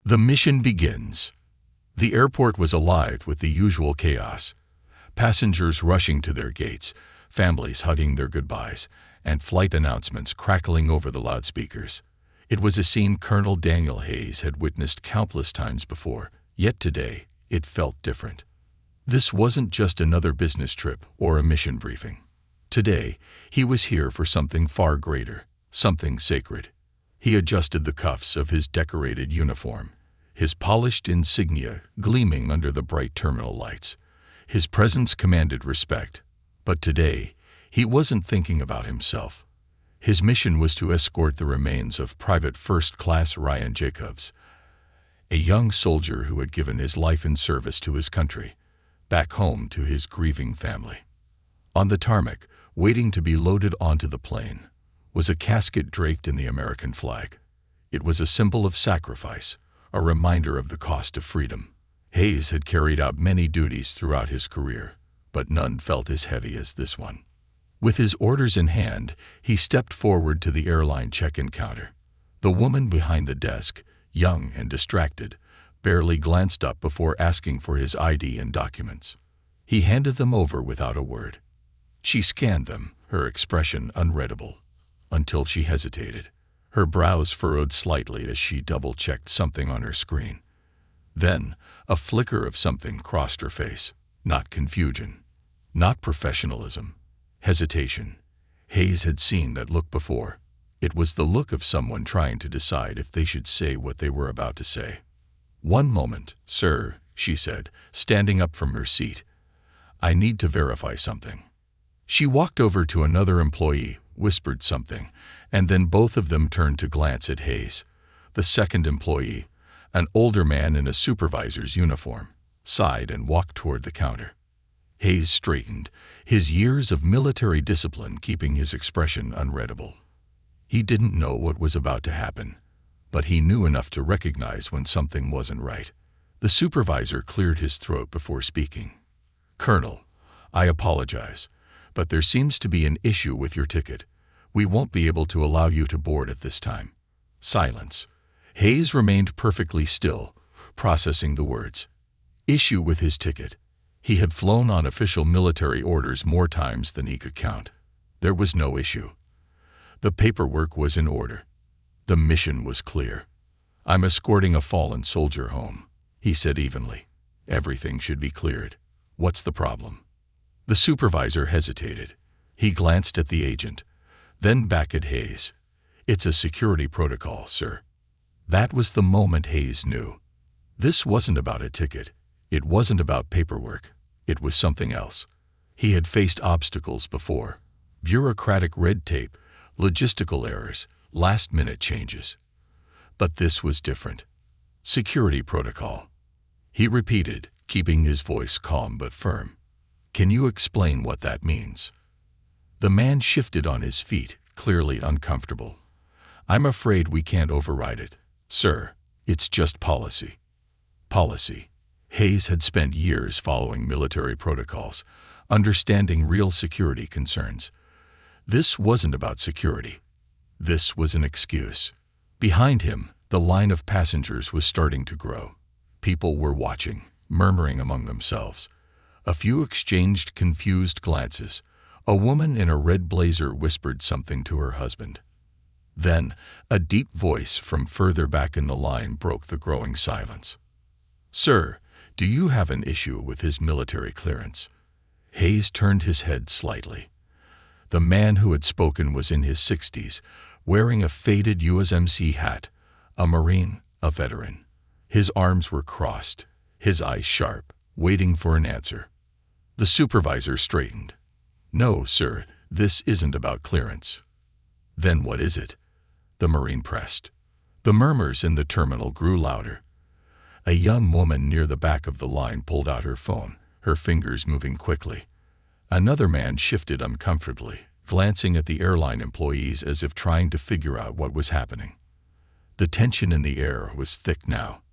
The mission begins. The airport was alive with the usual chaos. Passengers rushing to their gates, families hugging their goodbyes, and flight announcements crackling over the loudspeakers. It was a scene Colonel Daniel Hayes had witnessed countless times before, yet today it felt different. This wasn't just another business trip or a mission briefing. Today, he was here for something far greater, something sacred. He adjusted the cuffs of his decorated uniform, his polished insignia gleaming under the bright terminal lights. His presence commanded respect. But today, he wasn't thinking about himself. His mission was to escort the remains of Private First Class Ryan Jacobs, a young soldier who had given his life in service to his country, back home to his grieving family. On the tarmac, waiting to be loaded onto the plane, was a casket draped in the American flag. It was a symbol of sacrifice, a reminder of the cost of freedom. Hayes had carried out many duties throughout his career, but none felt as heavy as this one. With his orders in hand, he stepped forward to the airline check-in counter. The woman behind the desk, young and distracted, barely glanced up before asking for his ID and documents. He handed them over without a word. She scanned them, her expression unreadable, until she hesitated. Her brows furrowed slightly as she double-checked something on her screen. Then, a flicker of something crossed her face. Not confusion, not professionalism, hesitation. Hayes had seen that look before. It was the look of someone trying to decide if they should say what they were about to say. "One moment, sir," she said, standing up from her seat. "I need to verify something." She walked over to another employee, whispered something, and then both of them turned to glance at Hayes. The second employee, an older man in a supervisor's uniform, sighed and walked toward the counter. Hayes straightened, his years of military discipline keeping his expression unreadable. He didn't know what was about to happen, but he knew enough to recognize when something wasn't right. The supervisor cleared his throat before speaking. "Colonel, I apologize, but there seems to be an issue with your ticket. We won't be able to allow you to board at this time." Silence. Hayes remained perfectly still, processing the words. Issue with his ticket. He had flown on official military orders more times than he could count. There was no issue. The paperwork was in order. The mission was clear. "I'm escorting a fallen soldier home," he said evenly. "Everything should be cleared. What's the problem?" The supervisor hesitated. He glanced at the agent, then back at Hayes. "It's a security protocol, sir." That was the moment Hayes knew. This wasn't about a ticket. It wasn't about paperwork. It was something else. He had faced obstacles before. Bureaucratic red tape, logistical errors, last-minute changes. But this was different. Security protocol. He repeated, keeping his voice calm but firm. "Can you explain what that means?" The man shifted on his feet, clearly uncomfortable. "I'm afraid we can't override it, sir. It's just policy." Policy. Hayes had spent years following military protocols, understanding real security concerns. This wasn't about security. This was an excuse. Behind him, the line of passengers was starting to grow. People were watching, murmuring among themselves. A few exchanged confused glances. A woman in a red blazer whispered something to her husband. Then, a deep voice from further back in the line broke the growing silence. "Sir, do you have an issue with his military clearance?" Hayes turned his head slightly. The man who had spoken was in his 60s, wearing a faded USMC hat, a Marine, a veteran. His arms were crossed, his eyes sharp, waiting for an answer. The supervisor straightened. "No, sir, this isn't about clearance." "Then what is it?" the Marine pressed. The murmurs in the terminal grew louder. A young woman near the back of the line pulled out her phone, her fingers moving quickly. Another man shifted uncomfortably, glancing at the airline employees as if trying to figure out what was happening. The tension in the air was thick now.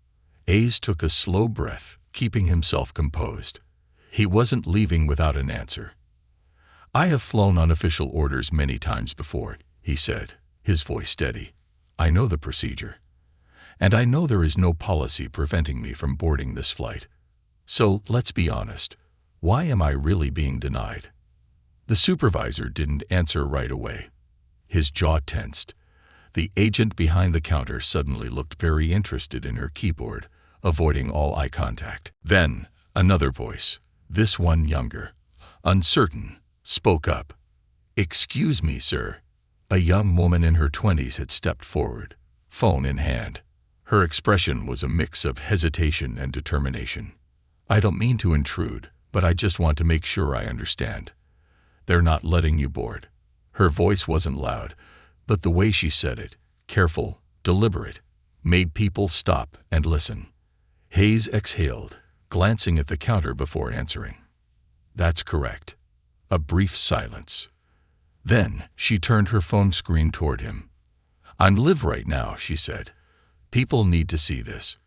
Hayes took a slow breath, keeping himself composed. He wasn't leaving without an answer. "I have flown on official orders many times before," he said, his voice steady. "I know the procedure. and I know there is no policy preventing me from boarding this flight. So, let's be honest. Why am I really being denied?" The supervisor didn't answer right away. His jaw tensed. The agent behind the counter suddenly looked very interested in her keyboard, avoiding all eye contact. Then, another voice, this one younger, uncertain, spoke up. "Excuse me, sir." A young woman in her 20s had stepped forward, phone in hand. Her expression was a mix of hesitation and determination. "I don't mean to intrude, but I just want to make sure I understand. They're not letting you board." Her voice wasn't loud, but the way she said it, careful, deliberate, made people stop and listen. Hayes exhaled, glancing at the counter before answering. "That's correct." A brief silence. Then she turned her phone screen toward him. "I'm live right now," she said. "People need to see this."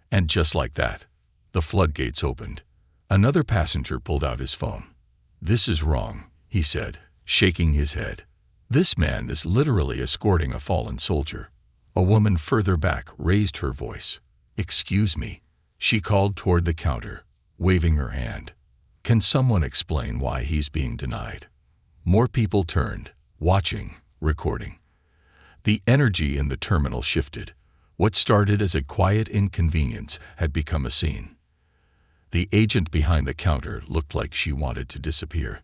And just like that, the floodgates opened. Another passenger pulled out his phone. "This is wrong," he said, shaking his head. "This man is literally escorting a fallen soldier." A woman further back raised her voice. "Excuse me," she called toward the counter, waving her hand. "Can someone explain why he's being denied?" More people turned, watching, recording. The energy in the terminal shifted. What started as a quiet inconvenience had become a scene. The agent behind the counter looked like she wanted to disappear.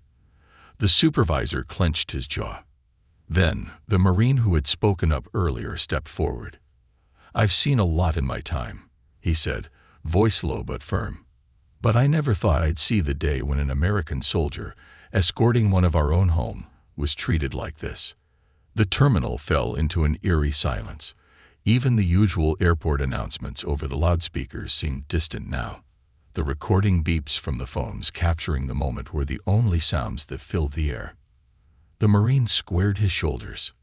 The supervisor clenched his jaw. Then, the Marine who had spoken up earlier stepped forward. "I've seen a lot in my time," he said, voice low but firm. "But I never thought I'd see the day when an American soldier, escorting one of our own home, was treated like this." The terminal fell into an eerie silence. Even the usual airport announcements over the loudspeakers seemed distant now. The recording beeps from the phones capturing the moment were the only sounds that filled the air. The Marine squared his shoulders.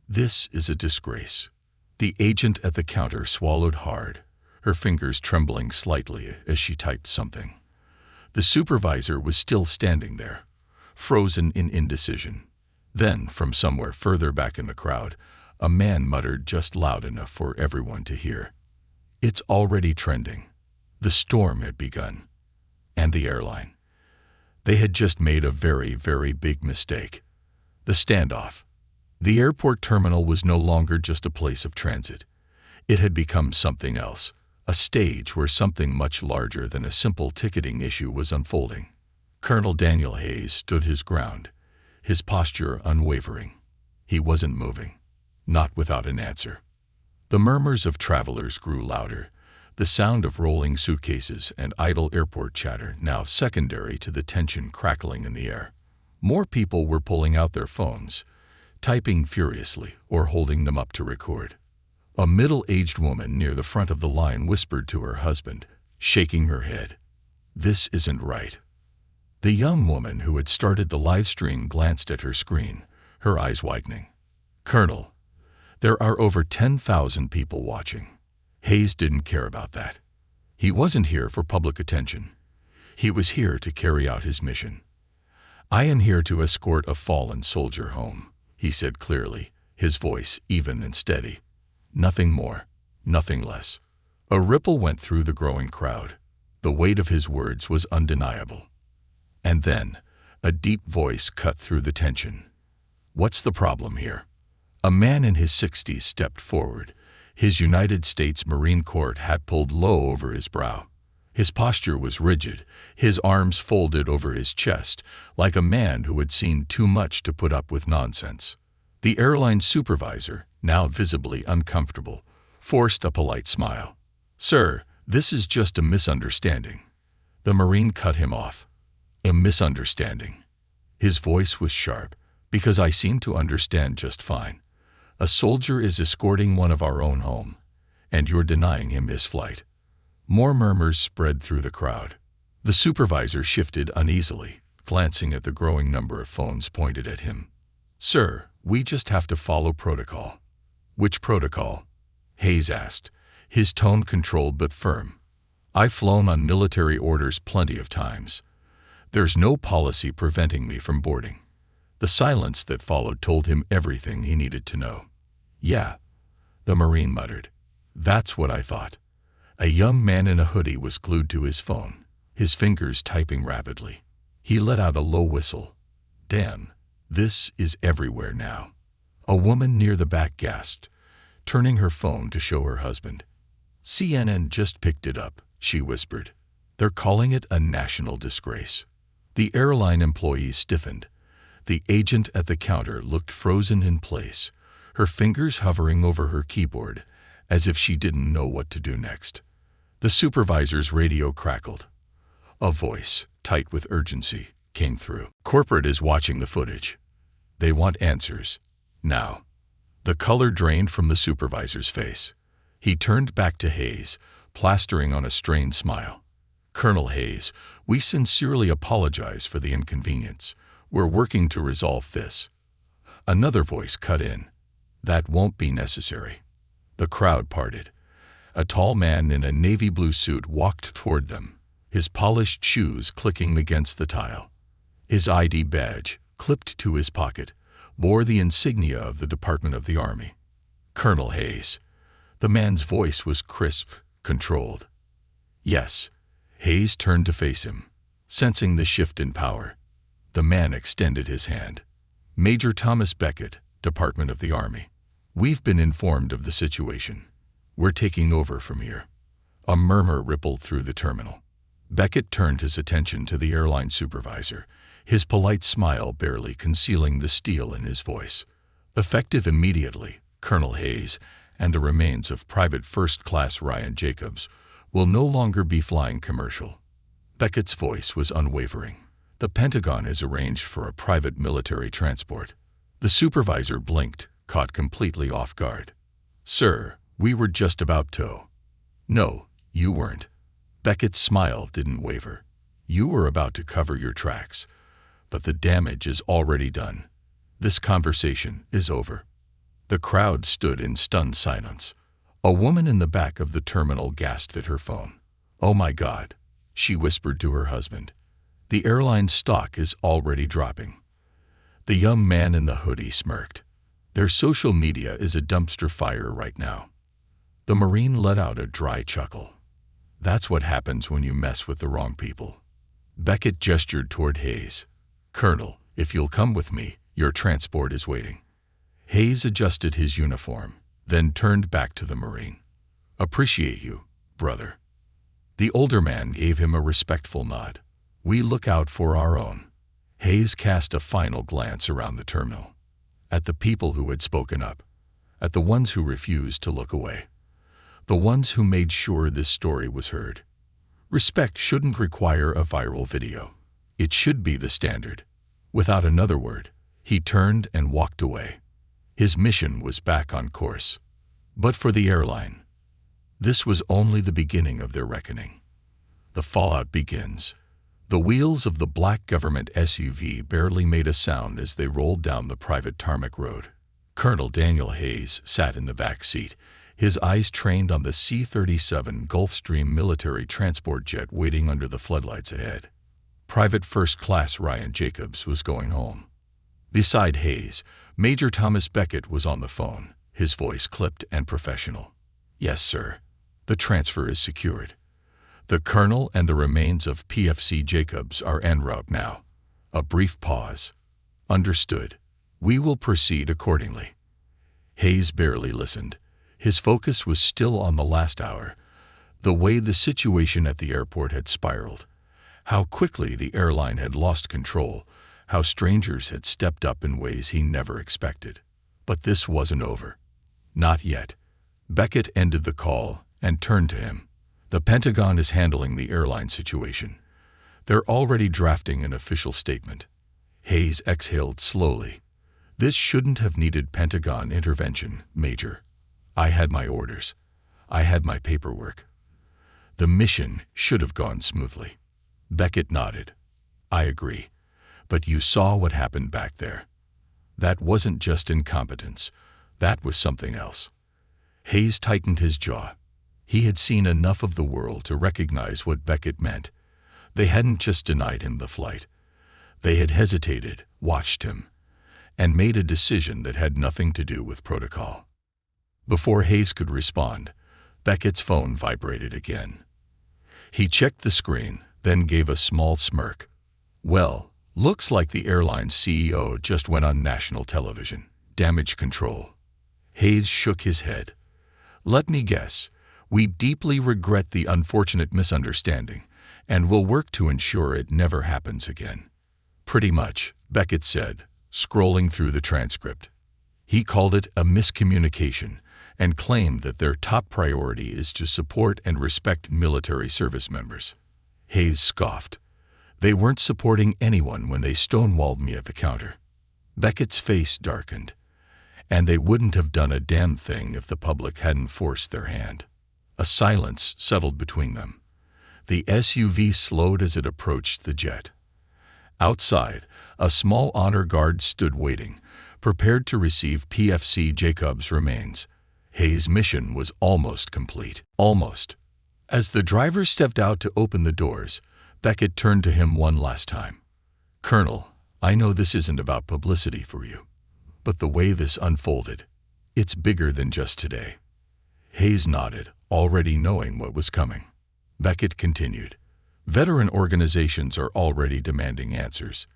"This is a disgrace." The agent at the counter swallowed hard, her fingers trembling slightly as she typed something. The supervisor was still standing there, frozen in indecision. Then, from somewhere further back in the crowd, a man muttered just loud enough for everyone to hear. "It's already trending." The storm had begun. And the airline. They had just made a very, very big mistake. The standoff. The airport terminal was no longer just a place of transit. It had become something else, a stage where something much larger than a simple ticketing issue was unfolding. Colonel Daniel Hayes stood his ground, his posture unwavering. He wasn't moving, not without an answer. The murmurs of travelers grew louder, the sound of rolling suitcases and idle airport chatter now secondary to the tension crackling in the air. More people were pulling out their phones, typing furiously or holding them up to record. A middle-aged woman near the front of the line whispered to her husband, shaking her head, "This isn't right." The young woman who had started the live stream glanced at her screen, her eyes widening. "Colonel, there are over 10,000 people watching." Hayes didn't care about that. He wasn't here for public attention. He was here to carry out his mission. "I am here to escort a fallen soldier home," he said clearly, his voice even and steady. Nothing more, nothing less. A ripple went through the growing crowd. The weight of his words was undeniable. And then, a deep voice cut through the tension. "What's the problem here?" A man in his 60s stepped forward, his United States Marine Corps hat pulled low over his brow. His posture was rigid, his arms folded over his chest, like a man who had seen too much to put up with nonsense. The airline supervisor, now visibly uncomfortable, forced a polite smile. "Sir, this is just a misunderstanding." The Marine cut him off. "A misunderstanding." His voice was sharp, "because I seem to understand just fine. A soldier is escorting one of our own home, and you're denying him his flight." More murmurs spread through the crowd. The supervisor shifted uneasily, glancing at the growing number of phones pointed at him. "Sir, we just have to follow protocol." "Which protocol?" Hayes asked, his tone controlled but firm. "I've flown on military orders plenty of times. There's no policy preventing me from boarding." The silence that followed told him everything he needed to know. "Yeah," the Marine muttered. That's what I thought. A young man in a hoodie was glued to his phone, his fingers typing rapidly. He let out a low whistle. Damn, this is everywhere now. A woman near the back gasped, turning her phone to show her husband. CNN just picked it up, she whispered. They're calling it a national disgrace. The airline employee stiffened. The agent at the counter looked frozen in place, her fingers hovering over her keyboard, as if she didn't know what to do next. The supervisor's radio crackled. A voice, tight with urgency, came through. Corporate is watching the footage. They want answers. Now. The color drained from the supervisor's face. He turned back to Hayes, plastering on a strained smile. Colonel Hayes, we sincerely apologize for the inconvenience. We're working to resolve this. Another voice cut in. That won't be necessary. The crowd parted. A tall man in a navy blue suit walked toward them, his polished shoes clicking against the tile. His ID badge, clipped to his pocket, bore the insignia of the Department of the Army. Colonel Hayes. The man's voice was crisp, controlled. Yes. Hayes turned to face him, sensing the shift in power. The man extended his hand. Major Thomas Beckett, Department of the Army. We've been informed of the situation. We're taking over from here. A murmur rippled through the terminal. Beckett turned his attention to the airline supervisor, his polite smile barely concealing the steel in his voice. Effective immediately, Colonel Hayes and the remains of Private First Class Ryan Jacobs will no longer be flying commercial. Beckett's voice was unwavering. The Pentagon has arranged for a private military transport. The supervisor blinked, caught completely off guard. Sir, we were just about to. No, you weren't. Beckett's smile didn't waver. You were about to cover your tracks, but the damage is already done. This conversation is over. The crowd stood in stunned silence. A woman in the back of the terminal gasped at her phone. Oh my God, she whispered to her husband. The airline stock is already dropping. The young man in the hoodie smirked. Their social media is a dumpster fire right now. The Marine let out a dry chuckle. That's what happens when you mess with the wrong people. Beckett gestured toward Hayes. Colonel, if you'll come with me, your transport is waiting. Hayes adjusted his uniform, then turned back to the Marine. Appreciate you, brother. The older man gave him a respectful nod. We look out for our own. Hayes cast a final glance around the terminal. At the people who had spoken up. At the ones who refused to look away. The ones who made sure this story was heard. Respect shouldn't require a viral video. It should be the standard. Without another word, he turned and walked away. His mission was back on course. But for the airline, this was only the beginning of their reckoning. The fallout begins. The wheels of the black government SUV barely made a sound as they rolled down the private tarmac road. Colonel Daniel Hayes sat in the back seat, his eyes trained on the C-37 Gulfstream military transport jet waiting under the floodlights ahead. Private First Class Ryan Jacobs was going home. Beside Hayes, Major Thomas Beckett was on the phone, his voice clipped and professional. Yes, sir. The transfer is secured. The colonel and the remains of PFC Jacobs are en route now. A brief pause. Understood. We will proceed accordingly. Hayes barely listened. His focus was still on the last hour, the way the situation at the airport had spiraled, how quickly the airline had lost control, how strangers had stepped up in ways he never expected. But this wasn't over. Not yet. Beckett ended the call and turned to him. The Pentagon is handling the airline situation. They're already drafting an official statement. Hayes exhaled slowly. This shouldn't have needed Pentagon intervention, Major. I had my orders. I had my paperwork. The mission should have gone smoothly. Beckett nodded. I agree. But you saw what happened back there. That wasn't just incompetence. That was something else. Hayes tightened his jaw. He had seen enough of the world to recognize what Beckett meant. They hadn't just denied him the flight. They had hesitated, watched him, and made a decision that had nothing to do with protocol. Before Hayes could respond, Beckett's phone vibrated again. He checked the screen, then gave a small smirk. Well, looks like the airline's CEO just went on national television. Damage control. Hayes shook his head. Let me guess. We deeply regret the unfortunate misunderstanding, and will work to ensure it never happens again. Pretty much, Beckett said, scrolling through the transcript. He called it a miscommunication and claimed that their top priority is to support and respect military service members. Hayes scoffed. They weren't supporting anyone when they stonewalled me at the counter. Beckett's face darkened. And they wouldn't have done a damn thing if the public hadn't forced their hand. A silence settled between them. The SUV slowed as it approached the jet. Outside, a small honor guard stood waiting, prepared to receive PFC Jacob's remains. Hayes' mission was almost complete. Almost. As the driver stepped out to open the doors, Beckett turned to him one last time. Colonel, I know this isn't about publicity for you, but the way this unfolded, it's bigger than just today. Hayes nodded, already knowing what was coming. Beckett continued. Veteran organizations are already demanding answers.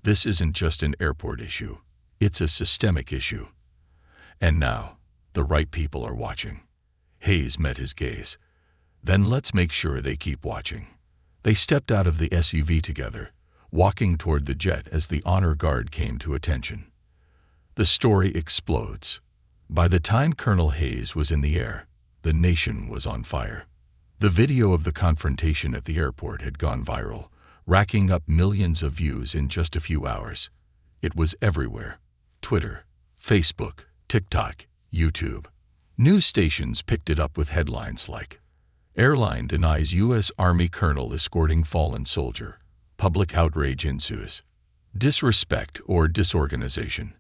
This isn't just an airport issue. It's a systemic issue. And now, the right people are watching. Hayes met his gaze. Then let's make sure they keep watching. They stepped out of the SUV together, walking toward the jet as the honor guard came to attention. The story explodes. By the time Colonel Hayes was in the air, the nation was on fire. The video of the confrontation at the airport had gone viral, racking up millions of views in just a few hours. It was everywhere. Twitter, Facebook, TikTok, YouTube. News stations picked it up with headlines like, Airline denies U.S. Army colonel escorting fallen soldier. Public outrage ensues. Disrespect or disorganization.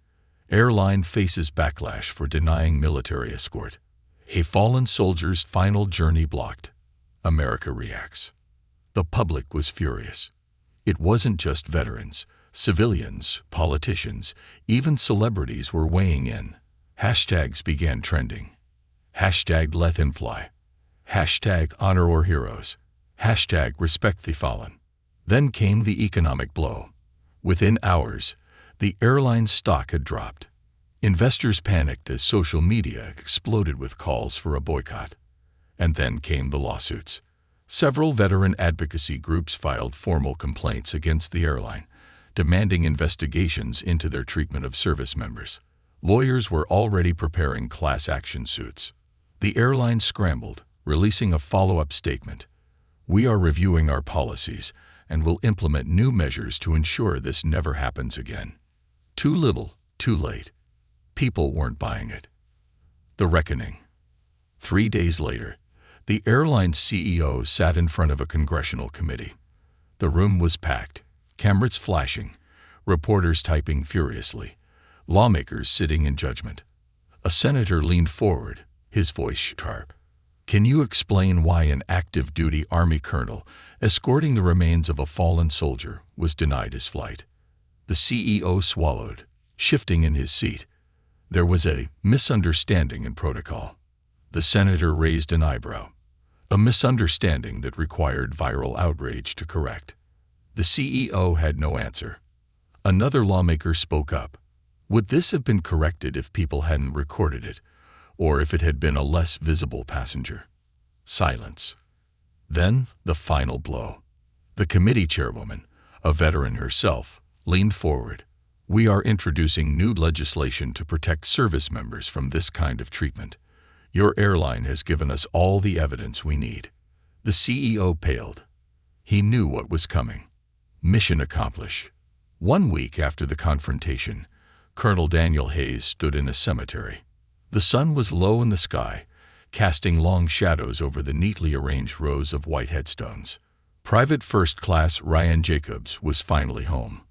Airline faces backlash for denying military escort. A fallen soldier's final journey blocked. America reacts. The public was furious. It wasn't just veterans. Civilians, politicians, even celebrities were weighing in. Hashtags began trending. Hashtag let him fly. Hashtag honor our heroes. Hashtag respect the fallen. Then came the economic blow. Within hours, the airline's stock had dropped. Investors panicked as social media exploded with calls for a boycott. And then came the lawsuits. Several veteran advocacy groups filed formal complaints against the airline, demanding investigations into their treatment of service members. Lawyers were already preparing class action suits. The airline scrambled, releasing a follow-up statement. We are reviewing our policies and will implement new measures to ensure this never happens again. Too little, too late. People weren't buying it. The reckoning. 3 days later, the airline's CEO sat in front of a congressional committee. The room was packed, cameras flashing, reporters typing furiously, lawmakers sitting in judgment. A senator leaned forward, his voice sharp. Can you explain why an active-duty Army colonel escorting the remains of a fallen soldier was denied his flight? The CEO swallowed, shifting in his seat. There was a misunderstanding in protocol. The senator raised an eyebrow. A misunderstanding that required viral outrage to correct. The CEO had no answer. Another lawmaker spoke up. Would this have been corrected if people hadn't recorded it, or if it had been a less visible passenger? Silence. Then the final blow. The committee chairwoman, a veteran herself, leaned forward. We are introducing new legislation to protect service members from this kind of treatment. Your airline has given us all the evidence we need. The CEO paled. He knew what was coming. Mission accomplished. 1 week after the confrontation, Colonel Daniel Hayes stood in a cemetery. The sun was low in the sky, casting long shadows over the neatly arranged rows of white headstones. Private First Class Ryan Jacobs was finally home.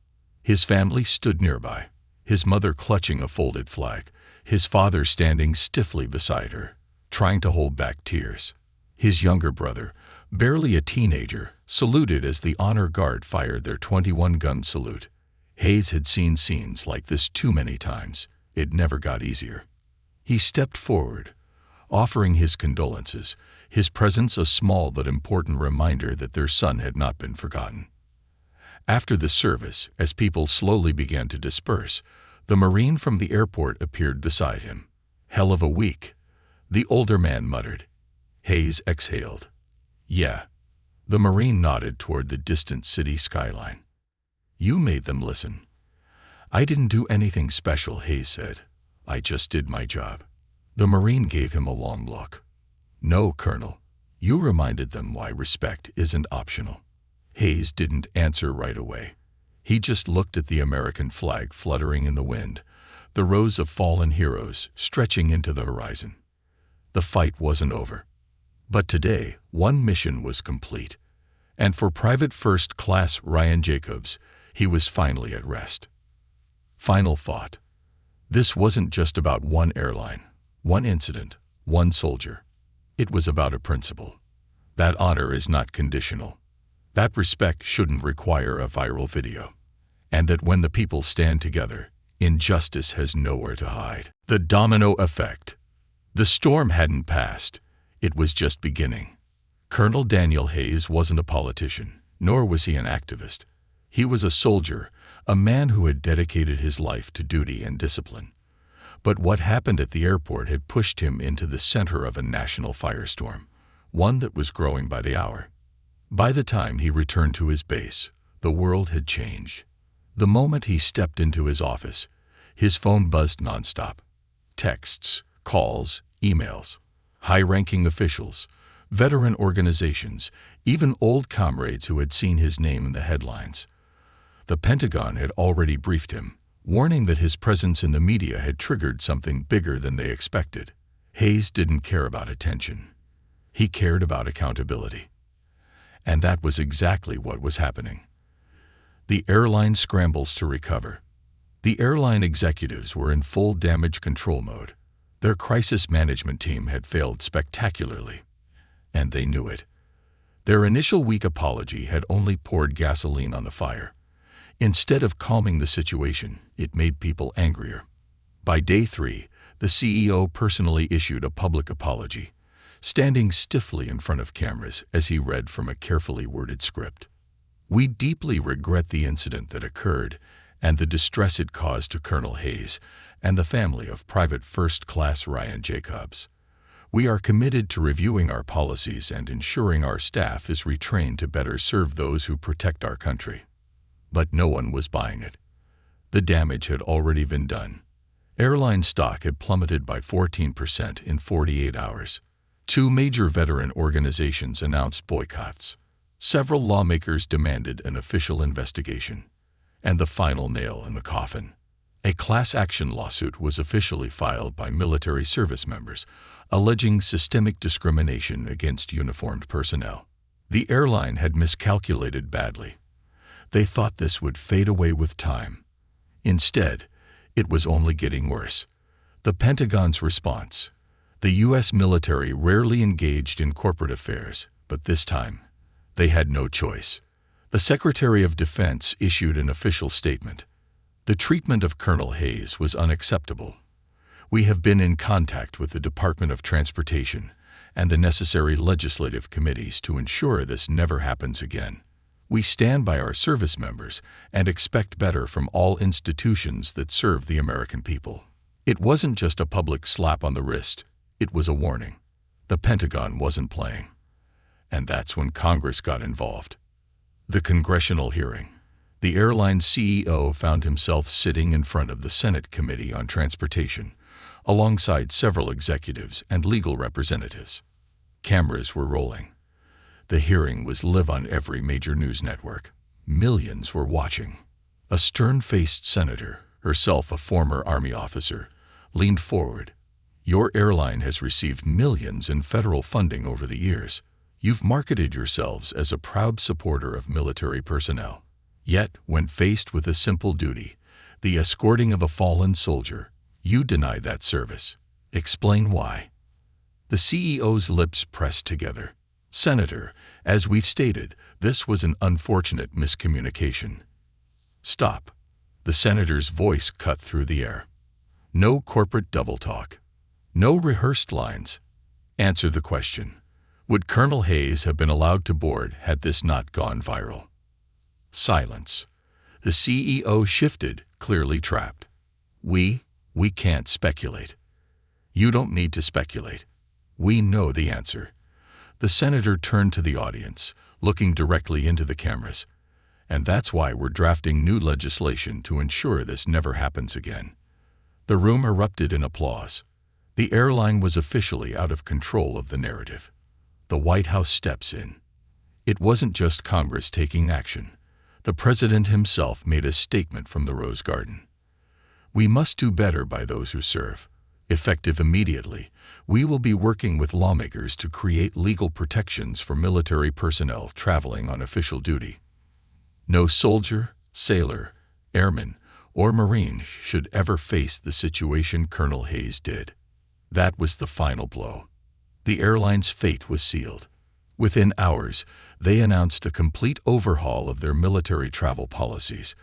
His family stood nearby, his mother clutching a folded flag, his father standing stiffly beside her, trying to hold back tears. His younger brother, barely a teenager, saluted as the honor guard fired their 21-gun salute. Hayes had seen scenes like this too many times. It never got easier. He stepped forward, offering his condolences, his presence a small but important reminder that their son had not been forgotten. After the service, as people slowly began to disperse, the Marine from the airport appeared beside him. "Hell of a week," the older man muttered. Hayes exhaled. "Yeah." The Marine nodded toward the distant city skyline. "You made them listen." "I didn't do anything special," Hayes said. "I just did my job." The Marine gave him a long look. "No, Colonel. You reminded them why respect isn't optional." Hayes didn't answer right away. He just looked at the American flag fluttering in the wind, the rows of fallen heroes stretching into the horizon. The fight wasn't over. But today, one mission was complete. And for Private First Class Ryan Jacobs, he was finally at rest. Final thought. This wasn't just about one airline, one incident, one soldier. It was about a principle. That honor is not conditional. That respect shouldn't require a viral video. And that when the people stand together, injustice has nowhere to hide. The domino effect. The storm hadn't passed. It was just beginning. Colonel Daniel Hayes wasn't a politician, nor was he an activist. He was a soldier, a man who had dedicated his life to duty and discipline. But what happened at the airport had pushed him into the center of a national firestorm, one that was growing by the hour. By the time he returned to his base, the world had changed. The moment he stepped into his office, his phone buzzed nonstop. Texts, calls, emails. High-ranking officials, veteran organizations, even old comrades who had seen his name in the headlines. The Pentagon had already briefed him, warning that his presence in the media had triggered something bigger than they expected. Hayes didn't care about attention. He cared about accountability. And that was exactly what was happening. The airline scrambles to recover. The airline executives were in full damage control mode. Their crisis management team had failed spectacularly, and they knew it. Their initial weak apology had only poured gasoline on the fire. Instead of calming the situation, it made people angrier. By day 3, the CEO personally issued a public apology, standing stiffly in front of cameras as he read from a carefully worded script. "We deeply regret the incident that occurred and the distress it caused to Colonel Hayes and the family of Private First Class Ryan Jacobs. We are committed to reviewing our policies and ensuring our staff is retrained to better serve those who protect our country." But no one was buying it. The damage had already been done. Airline stock had plummeted by 14% in 48 hours. 2 major veteran organizations announced boycotts. Several lawmakers demanded an official investigation. And the final nail in the coffin. A class action lawsuit was officially filed by military service members, alleging systemic discrimination against uniformed personnel. The airline had miscalculated badly. They thought this would fade away with time. Instead, it was only getting worse. The Pentagon's response. The U.S. military rarely engaged in corporate affairs, but this time, they had no choice. The Secretary of Defense issued an official statement. "The treatment of Colonel Hayes was unacceptable. We have been in contact with the Department of Transportation and the necessary legislative committees to ensure this never happens again. We stand by our service members and expect better from all institutions that serve the American people." It wasn't just a public slap on the wrist. It was a warning. The Pentagon wasn't playing. And that's when Congress got involved. The congressional hearing. The airline's CEO found himself sitting in front of the Senate Committee on Transportation, alongside several executives and legal representatives. Cameras were rolling. The hearing was live on every major news network. Millions were watching. A stern-faced senator, herself a former Army officer, leaned forward. "Your airline has received millions in federal funding over the years. You've marketed yourselves as a proud supporter of military personnel. Yet, when faced with a simple duty, the escorting of a fallen soldier, you deny that service. Explain why." The CEO's lips pressed together. "Senator, as we've stated, this was an unfortunate miscommunication." "Stop." The senator's voice cut through the air. "No corporate double talk. No rehearsed lines. Answer the question. Would Colonel Hayes have been allowed to board had this not gone viral? Silence. The CEO shifted, clearly trapped. We can't speculate. You don't need to speculate. We know the answer. The senator turned to the audience, looking directly into the cameras. And that's why we're drafting new legislation to ensure this never happens again. The room erupted in applause. The airline was officially out of control of the narrative. The White House steps in. It wasn't just Congress taking action. The president himself made a statement from the Rose Garden. We must do better by those who serve. Effective immediately, we will be working with lawmakers to create legal protections for military personnel traveling on official duty. No soldier, sailor, airman, or Marine should ever face the situation Colonel Hayes did. That was the final blow. The airline's fate was sealed. Within hours, they announced a complete overhaul of their military travel policies,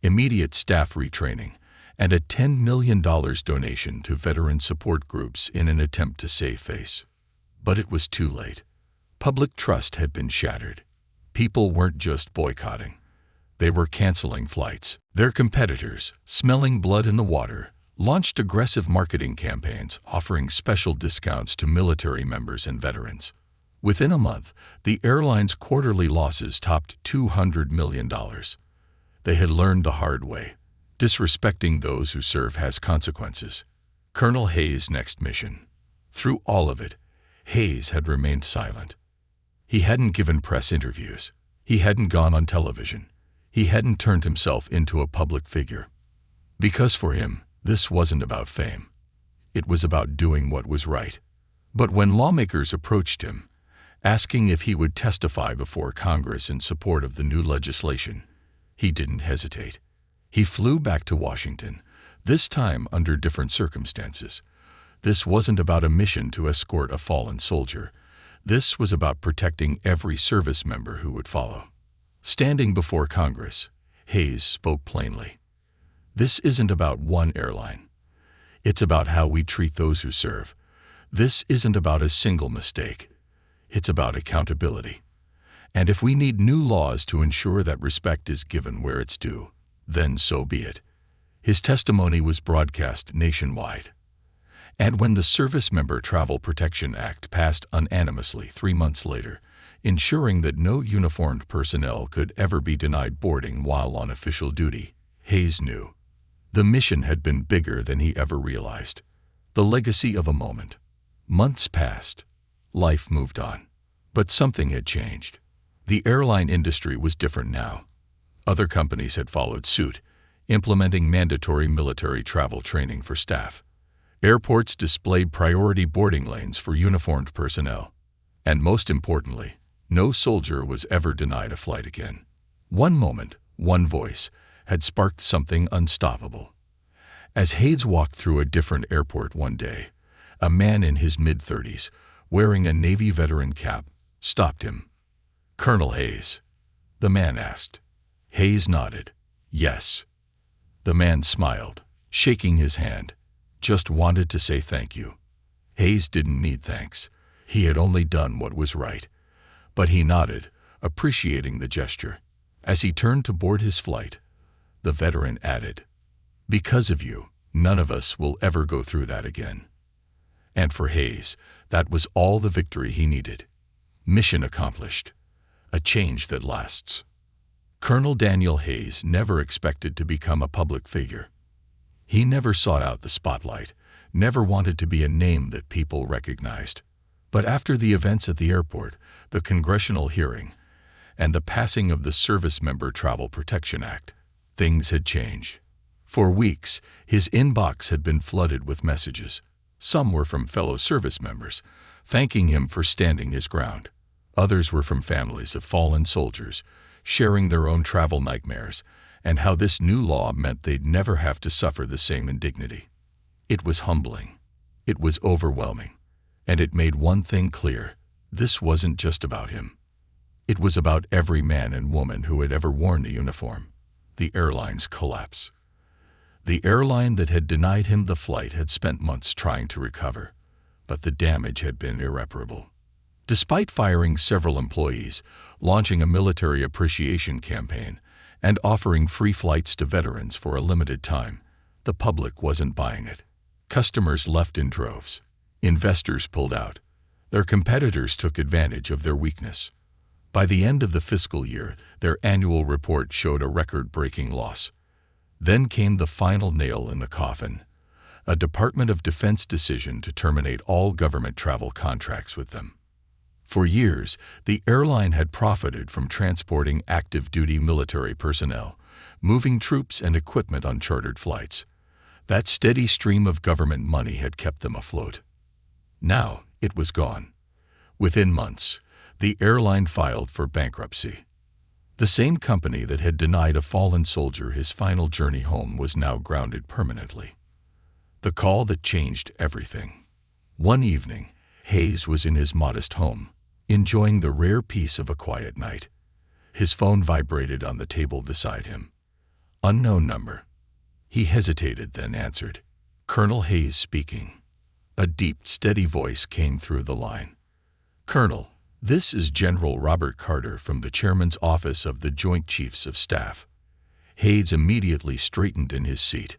immediate staff retraining, and a $10 million donation to veteran support groups in an attempt to save face. But it was too late. Public trust had been shattered. People weren't just boycotting. They were canceling flights. Their competitors, smelling blood in the water, launched aggressive marketing campaigns offering special discounts to military members and veterans. Within a month, the airline's quarterly losses topped $200 million. They had learned the hard way. Disrespecting those who serve has consequences. Colonel Hayes' next mission. Through all of it, Hayes had remained silent. He hadn't given press interviews. He hadn't gone on television. He hadn't turned himself into a public figure. Because for him, this wasn't about fame. It was about doing what was right. But when lawmakers approached him, asking if he would testify before Congress in support of the new legislation, he didn't hesitate. He flew back to Washington, this time under different circumstances. This wasn't about a mission to escort a fallen soldier. This was about protecting every service member who would follow. Standing before Congress, Hayes spoke plainly. This isn't about one airline. It's about how we treat those who serve. This isn't about a single mistake. It's about accountability. And if we need new laws to ensure that respect is given where it's due, then so be it. His testimony was broadcast nationwide. And when the Service Member Travel Protection Act passed unanimously 3 months later, ensuring that no uniformed personnel could ever be denied boarding while on official duty, Hayes knew. The mission had been bigger than he ever realized. The legacy of a moment. Months passed. Life moved on. But something had changed. The airline industry was different now. Other companies had followed suit, implementing mandatory military travel training for staff. Airports displayed priority boarding lanes for uniformed personnel. And most importantly, no soldier was ever denied a flight again. One moment, one voice, had sparked something unstoppable. As Hayes walked through a different airport one day, a man in his mid-30s, wearing a Navy veteran cap, stopped him. "Colonel Hayes?" the man asked. Hayes nodded. "Yes." The man smiled, shaking his hand. "Just wanted to say thank you." Hayes didn't need thanks. He had only done what was right. But he nodded, appreciating the gesture. As he turned to board his flight, the veteran added, "Because of you, none of us will ever go through that again." And for Hayes, that was all the victory he needed. Mission accomplished. A change that lasts. Colonel Daniel Hayes never expected to become a public figure. He never sought out the spotlight, never wanted to be a name that people recognized. But after the events at the airport, the congressional hearing, and the passing of the Service Member Travel Protection Act, things had changed. For weeks, his inbox had been flooded with messages. Some were from fellow service members, thanking him for standing his ground. Others were from families of fallen soldiers, sharing their own travel nightmares and how this new law meant they'd never have to suffer the same indignity. It was humbling. It was overwhelming. And it made one thing clear. This wasn't just about him. It was about every man and woman who had ever worn the uniform. The airline's collapse. The airline that had denied him the flight had spent months trying to recover. but the damage had been irreparable. Despite firing several employees, launching a military appreciation campaign, and offering free flights to veterans for a limited time, the public wasn't buying it. Customers left in droves. Investors pulled out. Their competitors took advantage of their weakness. By the end of the fiscal year, their annual report showed a record-breaking loss. Then came the final nail in the coffin: a Department of Defense decision to terminate all government travel contracts with them. For years, the airline had profited from transporting active-duty military personnel, moving troops and equipment on chartered flights. That steady stream of government money had kept them afloat. Now, it was gone. Within months, the airline filed for bankruptcy. The same company that had denied a fallen soldier his final journey home was now grounded permanently. The call that changed everything. One evening, Hayes was in his modest home, enjoying the rare peace of a quiet night. His phone vibrated on the table beside him. Unknown number. He hesitated, then answered. Colonel Hayes speaking. A deep, steady voice came through the line. Colonel, this is General Robert Carter from the Chairman's Office of the Joint Chiefs of Staff. Hayes immediately straightened in his seat.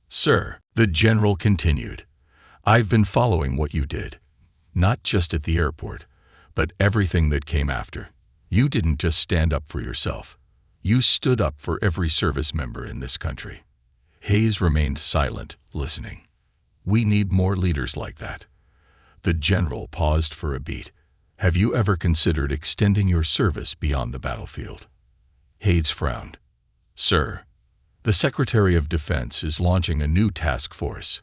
Sir, the general continued, I've been following what you did, not just at the airport, but everything that came after. You didn't just stand up for yourself. You stood up for every service member in this country. Hayes remained silent, listening. We need more leaders like that. The general paused for a beat. Have you ever considered extending your service beyond the battlefield? Hayes frowned. Sir, the Secretary of Defense is launching a new task force.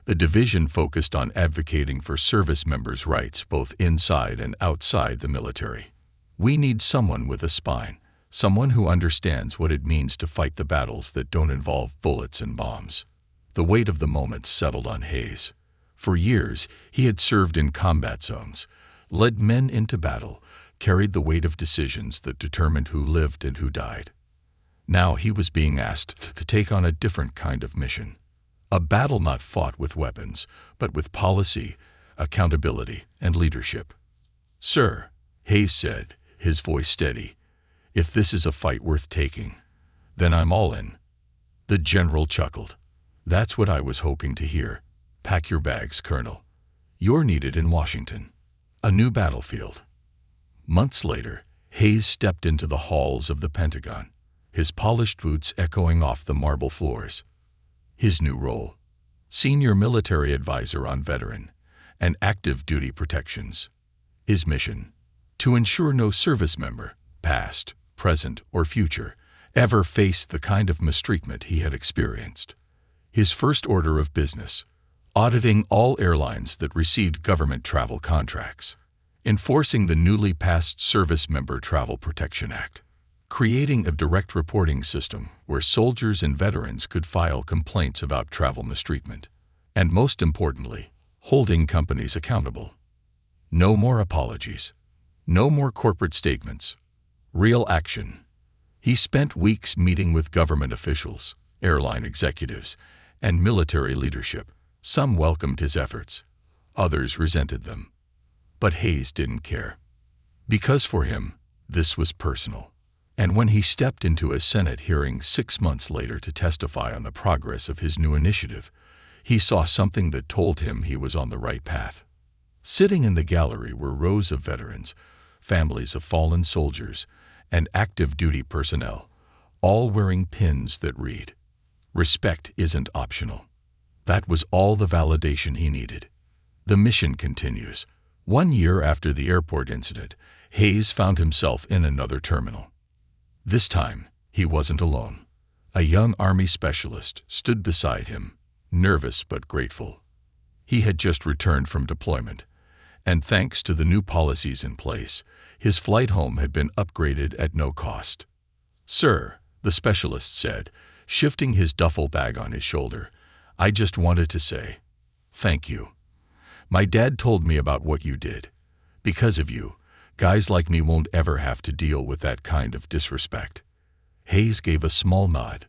The division focused on advocating for service members' rights both inside and outside the military. We need someone with a spine, someone who understands what it means to fight the battles that don't involve bullets and bombs. The weight of the moment settled on Hayes. For years, he had served in combat zones, led men into battle, carried the weight of decisions that determined who lived and who died. Now he was being asked to take on a different kind of mission. A battle not fought with weapons, but with policy, accountability, and leadership. Sir, Hayes said, his voice steady, if this is a fight worth taking, then I'm all in. The general chuckled. That's what I was hoping to hear. Pack your bags, Colonel. You're needed in Washington. A new battlefield. Months later, Hayes stepped into the halls of the Pentagon, his polished boots echoing off the marble floors. His new role: Senior Military Advisor on Veteran and Active Duty Protections. His mission: to ensure no service member, past, present, or future, ever faced the kind of mistreatment he had experienced. His first order of business: auditing all airlines that received government travel contracts, enforcing the newly passed Service Member Travel Protection Act, creating a direct reporting system where soldiers and veterans could file complaints about travel mistreatment, and most importantly, holding companies accountable. No more apologies. No more corporate statements. Real action. He spent weeks meeting with government officials, airline executives, and military leadership. Some welcomed his efforts. Others resented them. But Hayes didn't care. Because for him, this was personal. And when he stepped into a Senate hearing 6 months later to testify on the progress of his new initiative, he saw something that told him he was on the right path. Sitting in the gallery were rows of veterans, families of fallen soldiers, and active duty personnel, all wearing pins that read, "Respect isn't optional." That was all the validation he needed. The mission continues. 1 year after the airport incident, Hayes found himself in another terminal. This time, he wasn't alone. A young Army specialist stood beside him, nervous but grateful. He had just returned from deployment, and thanks to the new policies in place, his flight home had been upgraded at no cost. "Sir," the specialist said, shifting his duffel bag on his shoulder, "I just wanted to say, thank you. My dad told me about what you did. Because of you, guys like me won't ever have to deal with that kind of disrespect." Hayes gave a small nod.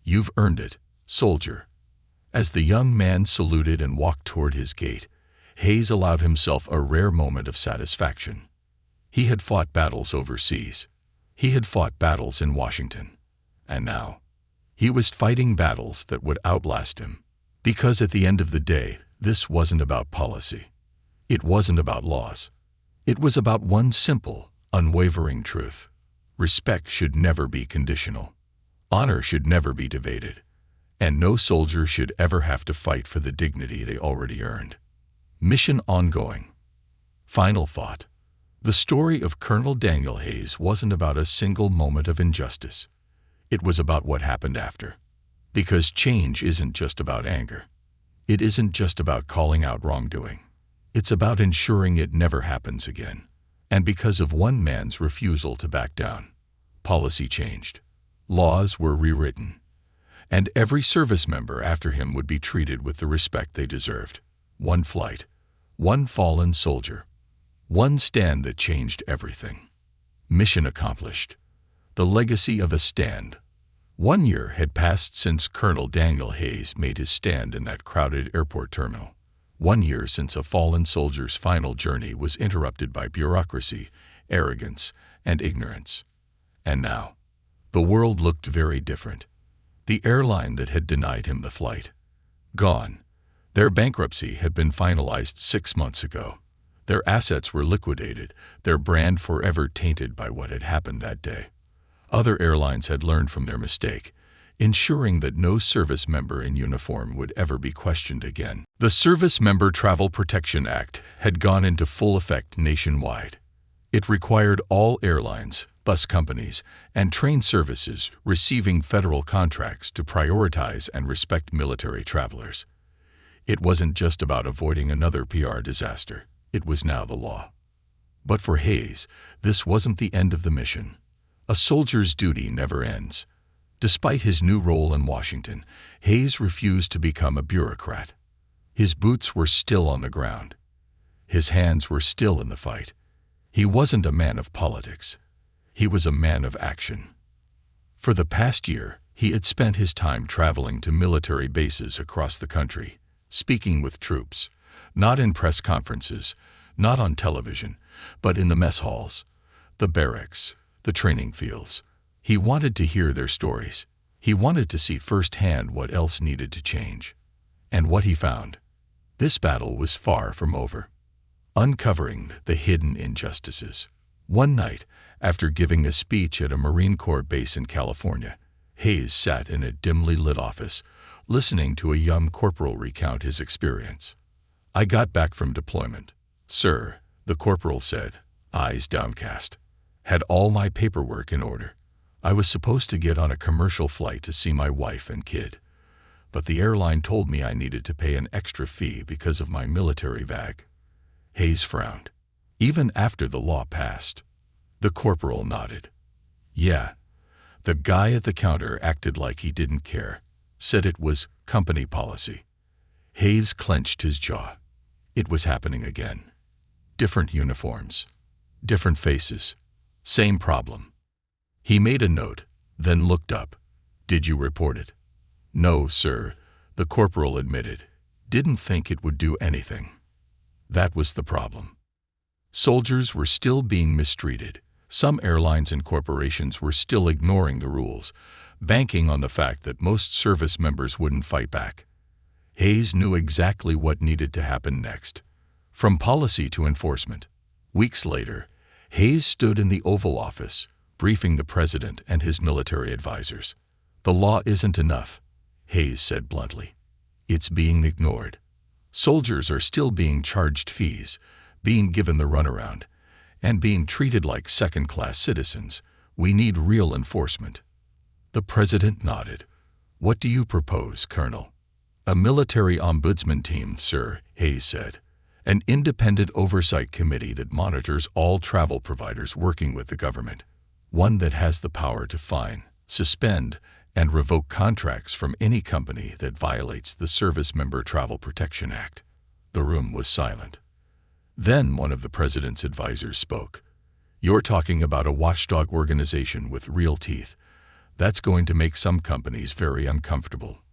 "You've earned it, soldier." As the young man saluted and walked toward his gate, Hayes allowed himself a rare moment of satisfaction. He had fought battles overseas. He had fought battles in Washington. And now, he was fighting battles that would outlast him. Because at the end of the day, this wasn't about policy. It wasn't about laws. It was about one simple, unwavering truth. Respect should never be conditional. Honor should never be debated. And no soldier should ever have to fight for the dignity they already earned. Mission ongoing. Final thought. The story of Colonel Daniel Hayes wasn't about a single moment of injustice. It was about what happened after. Because change isn't just about anger. It isn't just about calling out wrongdoing. It's about ensuring it never happens again. And because of one man's refusal to back down, policy changed. Laws were rewritten. And every service member after him would be treated with the respect they deserved. One flight, one fallen soldier, one stand that changed everything. Mission accomplished. The legacy of a stand. 1 year had passed since Colonel Daniel Hayes made his stand in that crowded airport terminal. 1 year since a fallen soldier's final journey was interrupted by bureaucracy, arrogance, and ignorance. And now, the world looked very different. The airline that had denied him the flight. Gone. Their bankruptcy had been finalized 6 months ago. Their assets were liquidated, their brand forever tainted by what had happened that day. Other airlines had learned from their mistake, ensuring that no service member in uniform would ever be questioned again. The Service Member Travel Protection Act had gone into full effect nationwide. It required all airlines, bus companies, and train services receiving federal contracts to prioritize and respect military travelers. It wasn't just about avoiding another PR disaster. It was now the law. But for Hayes, this wasn't the end of the mission. A soldier's duty never ends. Despite his new role in Washington, Hayes refused to become a bureaucrat. His boots were still on the ground. His hands were still in the fight. He wasn't a man of politics. He was a man of action. For the past year, he had spent his time traveling to military bases across the country, speaking with troops, not in press conferences, not on television, but in the mess halls, the barracks, the training fields. He wanted to hear their stories. He wanted to see firsthand what else needed to change. And what he found. This battle was far from over. Uncovering the hidden injustices. One night, after giving a speech at a Marine Corps base in California, Hayes sat in a dimly lit office, listening to a young corporal recount his experience. "I got back from deployment, sir," the corporal said, eyes downcast. "Had all my paperwork in order. I was supposed to get on a commercial flight to see my wife and kid. But the airline told me I needed to pay an extra fee because of my military bag." Hayes frowned. "Even after the law passed?" The corporal nodded. "Yeah." The guy at the counter acted like he didn't care, said it was company policy. Hayes clenched his jaw. It was happening again. Different uniforms. Different faces. Same problem. He made a note, then looked up. "Did you report it?" "No, sir," the corporal admitted. "Didn't think it would do anything." That was the problem. Soldiers were still being mistreated. Some airlines and corporations were still ignoring the rules, banking on the fact that most service members wouldn't fight back. Hayes knew exactly what needed to happen next. From policy to enforcement. Weeks later, Hayes stood in the Oval Office, briefing the president and his military advisors. "The law isn't enough," Hayes said bluntly. "It's being ignored. Soldiers are still being charged fees, being given the runaround, and being treated like second-class citizens. We need real enforcement." The president nodded. "What do you propose, Colonel?" "A military ombudsman team, sir," Hayes said. "An independent oversight committee that monitors all travel providers working with the government. One that has the power to fine, suspend, and revoke contracts from any company that violates the Service Member Travel Protection Act." The room was silent. Then one of the president's advisors spoke. "You're talking about a watchdog organization with real teeth. That's going to make some companies very uncomfortable."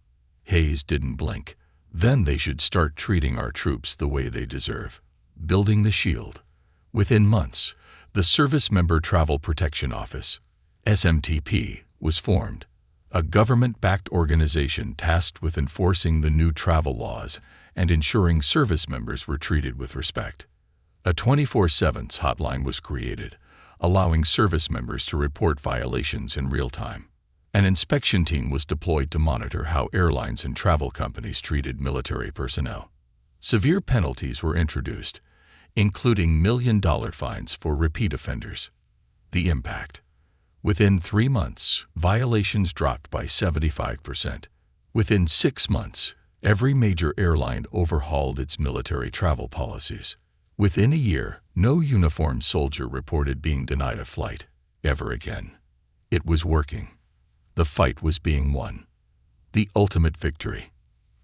Hayes didn't blink. Then they should start treating our troops the way they deserve. Building the shield. Within months, the Service Member Travel Protection Office, SMTP, was formed, a government-backed organization tasked with enforcing the new travel laws and ensuring service members were treated with respect. A 24/7 hotline was created, allowing service members to report violations in real time. An inspection team was deployed to monitor how airlines and travel companies treated military personnel. Severe penalties were introduced, including million-dollar fines for repeat offenders. The impact. Within 3 months, violations dropped by 75%. Within 6 months, every major airline overhauled its military travel policies. Within a year, no uniformed soldier reported being denied a flight ever again. It was working. The fight was being won. The ultimate victory.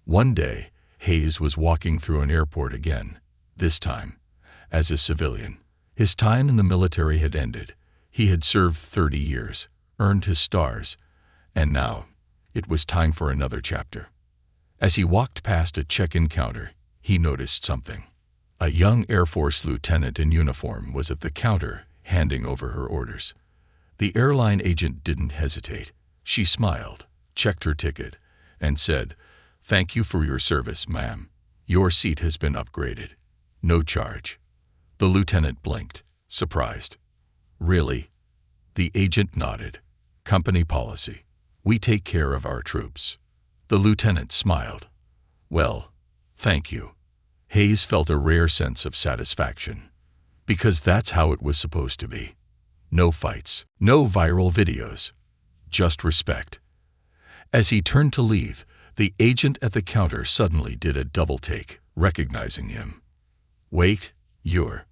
One day, Hayes was walking through an airport again, this time as a civilian. His time in the military had ended. He had served 30 years, earned his stars, and now it was time for another chapter. As he walked past a check-in counter, he noticed something. A young Air Force lieutenant in uniform was at the counter, handing over her orders. The airline agent didn't hesitate. She smiled, checked her ticket, and said, "Thank you for your service, ma'am. Your seat has been upgraded. No charge." The lieutenant blinked, surprised. "Really?" The agent nodded. "Company policy. We take care of our troops." The lieutenant smiled. "Well, thank you." Hayes felt a rare sense of satisfaction. Because that's how it was supposed to be. No fights, no viral videos. Just respect. As he turned to leave, the agent at the counter suddenly did a double take, recognizing him. "Wait, you're..."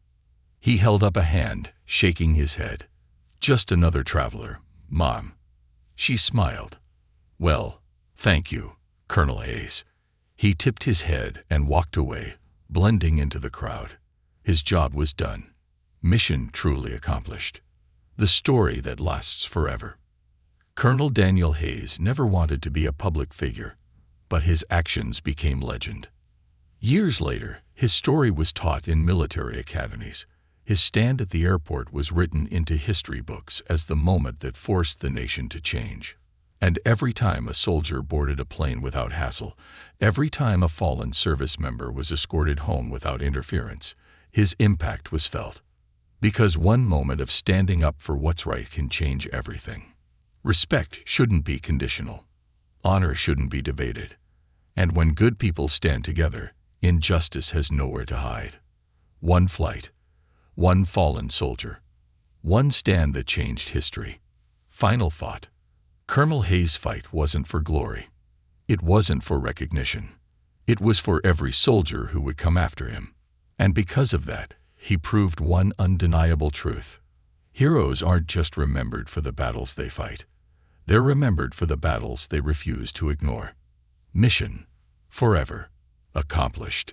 He held up a hand, shaking his head. "Just another traveler, Mom." She smiled. "Well, thank you, Colonel Hayes." He tipped his head and walked away, blending into the crowd. His job was done. Mission truly accomplished. The story that lasts forever. Colonel Daniel Hayes never wanted to be a public figure, but his actions became legend. Years later, his story was taught in military academies. His stand at the airport was written into history books as the moment that forced the nation to change. And every time a soldier boarded a plane without hassle, every time a fallen service member was escorted home without interference, his impact was felt. Because one moment of standing up for what's right can change everything. Respect shouldn't be conditional. Honor shouldn't be debated. And when good people stand together, injustice has nowhere to hide. One flight. One fallen soldier. One stand that changed history. Final thought. Colonel Hayes' fight wasn't for glory. It wasn't for recognition. It was for every soldier who would come after him. And because of that, he proved one undeniable truth. Heroes aren't just remembered for the battles they fight. They're remembered for the battles they refuse to ignore. Mission forever accomplished.